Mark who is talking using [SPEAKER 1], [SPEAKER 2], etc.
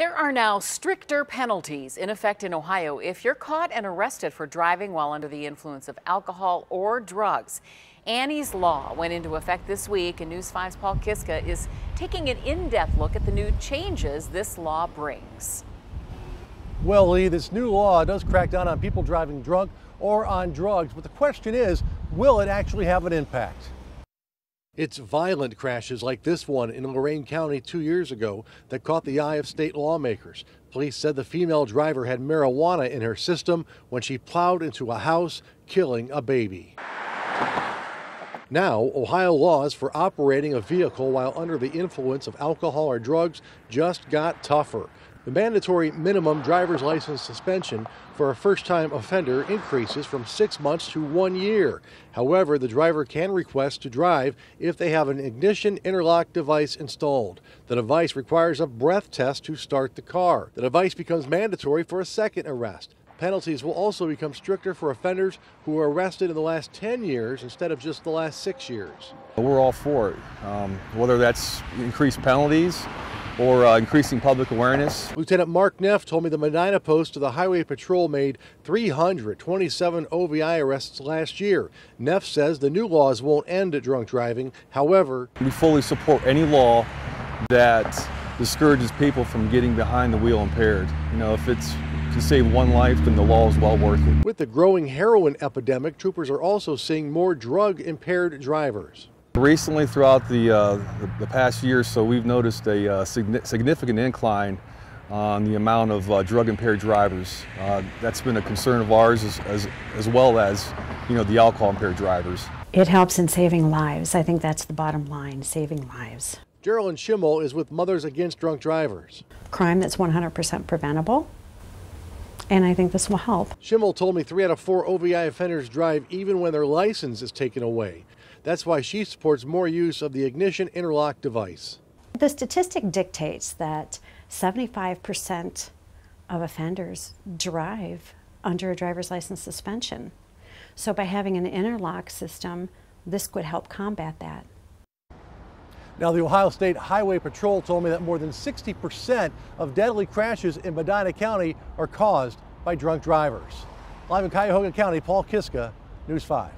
[SPEAKER 1] There are now stricter penalties in effect in Ohio if you're caught and arrested for driving while under the influence of alcohol or drugs. Annie's Law went into effect this week, and News 5's Paul Kiska is taking an in-depth look at the new changes this law brings.
[SPEAKER 2] Well, Lee, this new law does crack down on people driving drunk or on drugs, but the question is, will it actually have an impact? It's violent crashes like this one in Lorain County 2 years ago that caught the eye of state lawmakers. Police said the female driver had marijuana in her system when she plowed into a house, killing a baby. Now, Ohio laws for operating a vehicle while under the influence of alcohol or drugs just got tougher. The mandatory minimum driver's license suspension for a first-time offender increases from 6 months to 1 year. However, the driver can request to drive if they have an ignition interlock device installed. The device requires a breath test to start the car. The device becomes mandatory for a second arrest. Penalties will also become stricter for offenders who were arrested in the last 10 years instead of just the last 6 years.
[SPEAKER 3] We're all for it, whether that's increased penalties or increasing public awareness.
[SPEAKER 2] Lieutenant Mark Neff told me the Medina Post of the Highway Patrol made 327 OVI arrests last year. Neff says the new laws won't end drunk driving. However,
[SPEAKER 3] we fully support any law that discourages people from getting behind the wheel impaired. You know, if it's to save one life, then the law is well worth it.
[SPEAKER 2] With the growing heroin epidemic, troopers are also seeing more drug-impaired drivers.
[SPEAKER 3] Recently, throughout the past year or so, we've noticed a significant incline on the amount of drug-impaired drivers. That's been a concern of ours as well as, you know, the alcohol-impaired drivers.
[SPEAKER 4] It helps in saving lives. I think that's the bottom line, saving lives.
[SPEAKER 2] Geraldine Schimmel is with Mothers Against Drunk Drivers.
[SPEAKER 4] Crime that's 100% preventable, and I think this will help.
[SPEAKER 2] Schimmel told me 3 out of 4 OVI offenders drive even when their license is taken away. That's why she supports more use of the ignition interlock device.
[SPEAKER 4] The statistic dictates that 75% of offenders drive under a driver's license suspension. So by having an interlock system, this would help combat that.
[SPEAKER 2] Now, the Ohio State Highway Patrol told me that more than 60% of deadly crashes in Medina County are caused by drunk drivers. Live in Cuyahoga County, Paul Kiska, News 5.